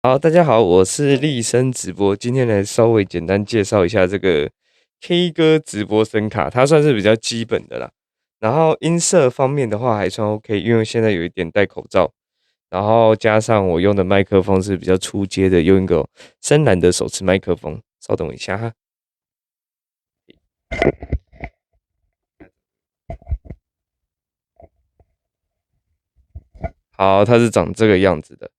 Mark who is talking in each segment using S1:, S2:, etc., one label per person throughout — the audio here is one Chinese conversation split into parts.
S1: 好，大家好，我是立声直播，今天来稍微简单介绍一下这个 K 歌直播声卡，它算是比较基本的啦。然后音色方面的话还算 OK，因为现在有一点戴口罩，然后加上我用的麦克风是比较出街的，用一个深蓝的手持麦克风。稍等一下哈。好，它是长这个样子的。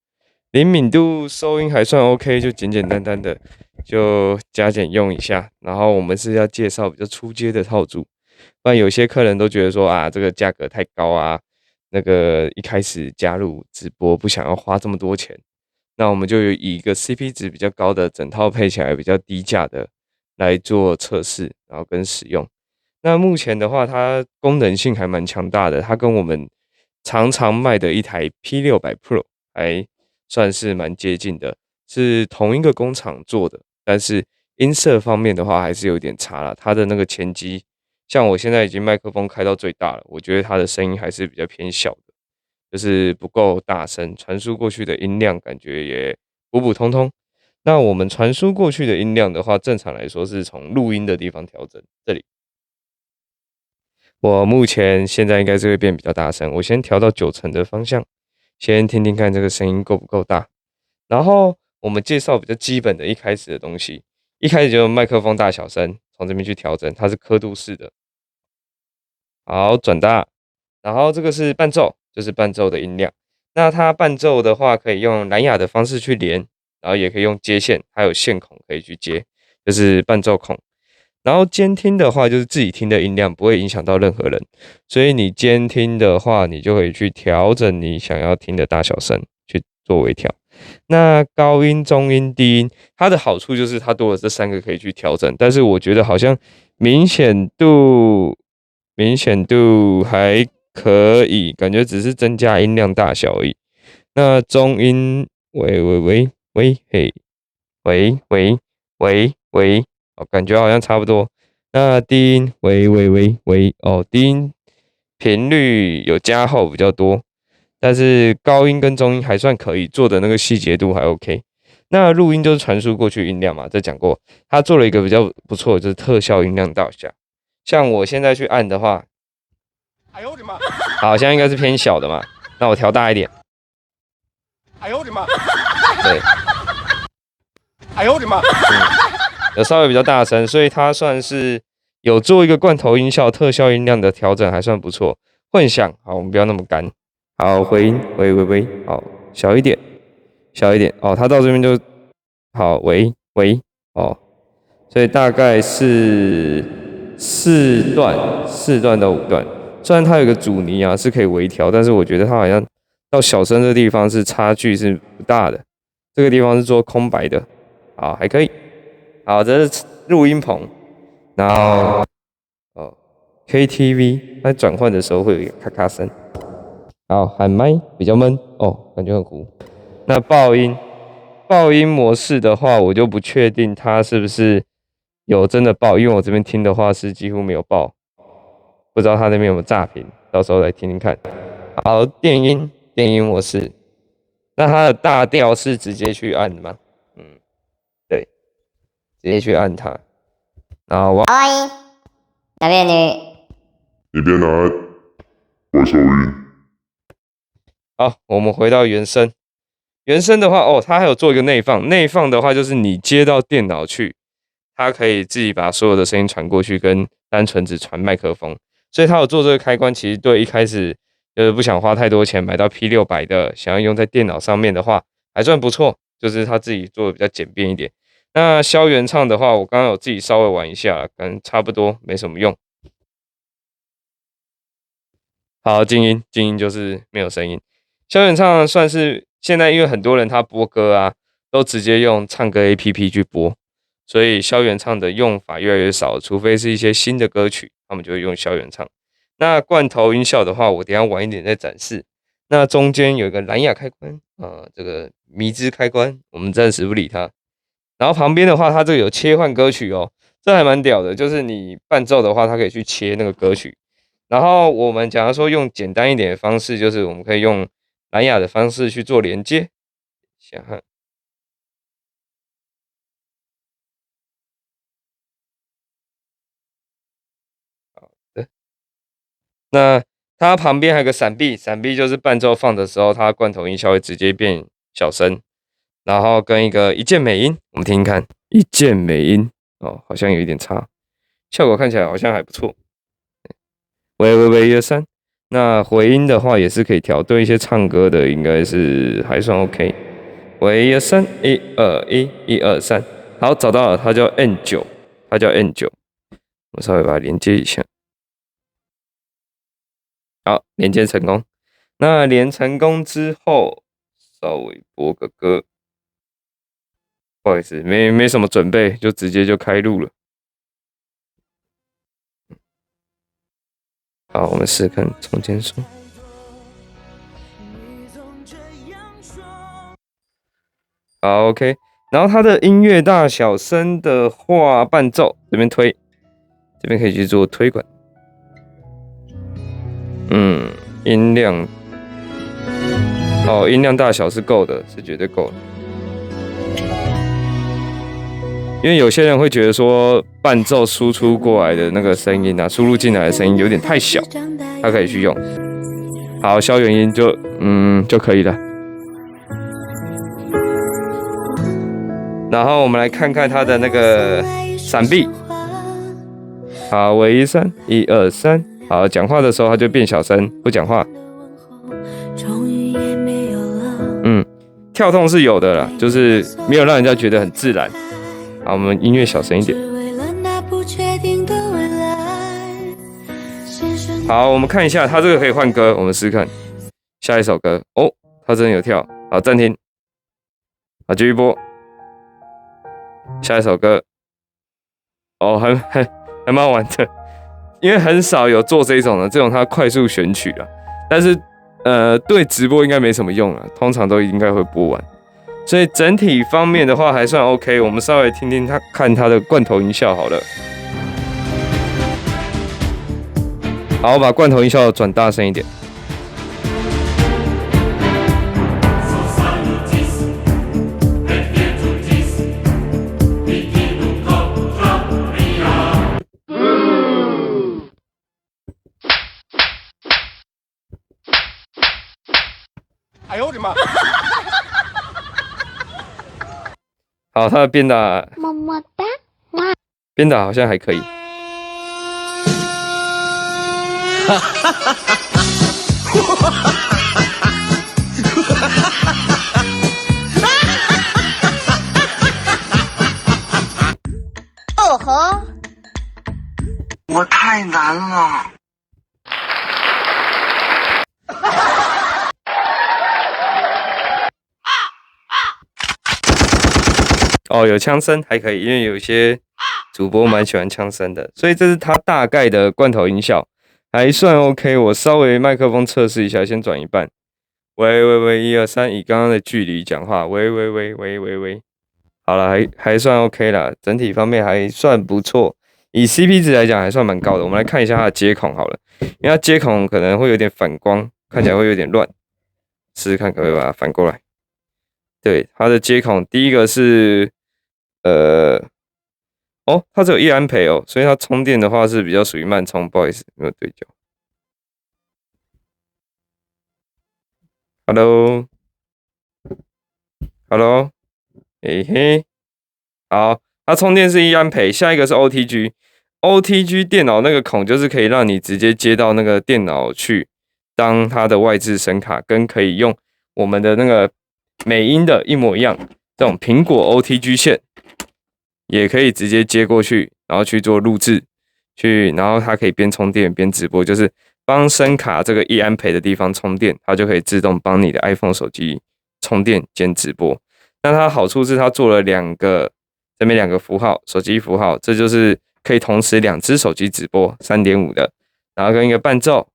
S1: 灵敏度收音还算 OK，就简简单单的就加减用一下。然后我们是要介绍比较出街的套组，不然有些客人都觉得说啊，这个价格太高啊，那个一开始加入直播不想要花这么多钱，那我们就以一个 CP 值比较高的整套配起来比较低价的来做测试，然后跟使用。那目前的话，它功能性还蛮强大的，它跟我们常常卖的一台 P600 Pro 还算是蛮接近的，是同一个工厂做的，但是音色方面的话还是有点差了。它的那个前机，像我现在已经麦克风开到最大了，我觉得它的声音还是比较偏小的，就是不够大声，传输过去的音量感觉也普普通通。那我们传输过去的音量的话，正常来说是从录音的地方调整，这里。我目前现在应该是会变比较大声，我先调到90%的方向，先听听看这个声音够不够大。然后我们介绍比较基本的一开始的东西，一开始就麦克风大小声，从这边去调整，它是刻度式的。好，转大，然后这个是伴奏，就是伴奏的音量。那它伴奏的话，可以用蓝牙的方式去连，然后也可以用接线，它有线孔可以去接，就是伴奏孔。然后监听的话，就是自己听的音量，不会影响到任何人。所以你监听的话，你就可以去调整你想要听的大小声，去做微调。那高音、中音、低音，它的好处就是它多了这3个可以去调整，但是我觉得好像明显度还可以，感觉只是增加音量大小而已。那中音，喂嘿，喂，哦，感觉好像差不多。那低音，喂，哦，低音频率有加厚比较多，但是高音跟中音还算可以，做的那个细节度还 OK。那录音就是传输过去音量嘛，这讲过。它做了一个比较不错的，就是特效音量到下。像我现在去按的话，哎呦我的妈！好，现在应该是偏小的嘛，那我调大一点。哎呦我的妈！对，哎呦我的妈！有稍微比较大声，所以它算是有做一个罐头音效特效音量的调整，还算不错。混响，好，我们不要那么干。好，回音，喂，好，小一点，哦，它到这边就好，喂，哦，所以大概是4段到5段。虽然它有个阻尼啊是可以微调，但是我觉得它好像到小声的地方是差距是不大的。这个地方是做空白的，好，还可以。好，这是录音棚，然后哦，KTV 它转换的时候会有一个咔咔声。好，喊麦比较闷哦，感觉很糊。那爆音模式的话，我就不确定它是不是有真的爆，因为我这边听的话是几乎没有爆，不知道它那边有没有炸屏，到时候来听听看。好，电音模式，那它的大调是直接去按的吗？嗯，对，直接去按它。然后我
S2: 可以，那边
S3: 你别拿我收音。
S1: 好，我们回到原声。原声的话，哦，它还有做一个内放。内放的话，就是你接到电脑去，它可以自己把所有的声音传过去，跟单纯只传麦克风。所以它有做这个开关，其实对一开始不想花太多钱买到 P600的，想要用在电脑上面的话，还算不错。就是它自己做的比较简便一点。那消原唱的话，我刚刚有自己稍微玩一下，可能差不多没什么用。好，静音就是没有声音。消原唱算是现在因为很多人他播歌啊，都直接用唱歌 APP 去播，所以消原唱的用法越来越少，除非是一些新的歌曲，他们就会用消原唱。那罐头音效的话，我等一下晚一点再展示。那中间有一个蓝牙开关啊，这个迷之开关，我们暂时不理它。然后旁边的话，它这个有切换歌曲哦，这还蛮屌的，就是你伴奏的话，它可以去切那个歌曲。然后我们假如说用简单一点的方式，就是我们可以用蓝牙的方式去做连接。想看，那它旁边还有个闪避，闪避就是伴奏放的时候，它罐头音效会直接变小声，然后跟一键美音，我们听听看，一键美音哦，好像有一点差，效果看起来好像还不错。喂喂喂，1、2、3。那回音的话也是可以调，对一些唱歌的应该是还算 OK。喂1、2、3，1、2、1、1、2、3，好，找到了，它叫 N9，它叫 N9，我稍微把它连接一下。好，连接成功。那连成功之后，稍微播个歌。不好意思，没什么准备，就直接就开录了。好，我们试试看重建说。好 ，OK。然后它的音乐大小声的话，伴奏这边推，这边可以去做推管。音量，哦，音量大小是够的，是绝对够的。因为有些人会觉得说伴奏输出过来的那个声音啊，输入进来的声音有点太小，它可以去用。好，消原音就可以了。然后我们来看看它的那个闪避。好，喂1、3，1、2、3。好，讲话的时候它就变小声，不讲话。跳动是有的啦，就是没有让人家觉得很自然。好，我们音乐小声一点。好，我们看一下，它这个可以换歌，我们试试看。下一首歌哦，它真的有跳。好，暂停。好，继续播。下一首歌。哦，还蛮好玩的，因为很少有做这种的，这种它快速选曲了，但是对直播应该没什么用了，通常都应该会播完。所以整体方面的话还算 OK， 我们稍微听听看它的罐头音效好了。好，我把罐头音效转大声一点。哎呦我的妈！好，他的鞭打，么么哒，鞭打好像还可以。
S2: 哦吼！
S4: 我太难了。
S1: 哦，有枪声还可以，因为有些主播蛮喜欢枪声的，所以这是它大概的罐头音效，还算 OK。我稍微麦克风测试一下，先转一半。喂喂喂，1、2、3，以刚刚的距离讲话。喂喂喂喂喂喂，好了，还算 OK 啦，整体方面还算不错。以 CP 值来讲，还算蛮高的。我们来看一下它的接孔好了，因为它接孔可能会有点反光，看起来会有点乱，试试看可不可以把它反过来。对，它的接孔，第一个是。它只有1安培哦，所以它充电的话是比较属于慢充，不好意思，没有对焦。Hello，嘿嘿，好，它充电是1安培，下一个是 OTG 电脑那个孔就是可以让你直接接到那个电脑去当它的外置声卡，跟可以用我们的那个美音的一模一样，这种苹果 OTG 线。也可以直接接过去，然后去做录制，然后它可以边充电边直播，就是帮声卡这个1安培的地方充电，它就可以自动帮你的 iPhone 手机充电兼直播。那它好处是它做了这边2个符号，手机符号，这就是可以同时2只手机直播 3.5 的，然后跟一个伴奏、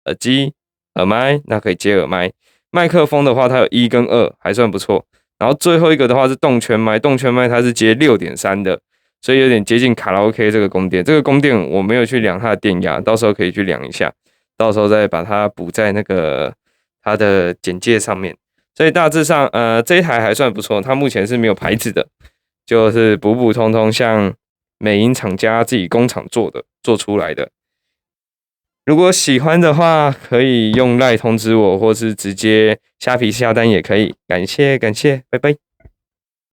S1: 耳机、耳麦，那可以接耳麦。麦克风的话，它有1跟2，还算不错。然后最后一个的话是动圈麦，动圈麦它是接 6.3 的，所以有点接近卡拉 OK 这个供电。这个供电我没有去量它的电压，到时候可以去量一下，到时候再把它补在那个它的简介上面。所以大致上，这一台还算不错，它目前是没有牌子的，就是普普通通像美音厂家自己工厂做出来的。如果喜欢的话，可以用 LINE 通知我，或是直接虾皮下单也可以。感谢，拜拜。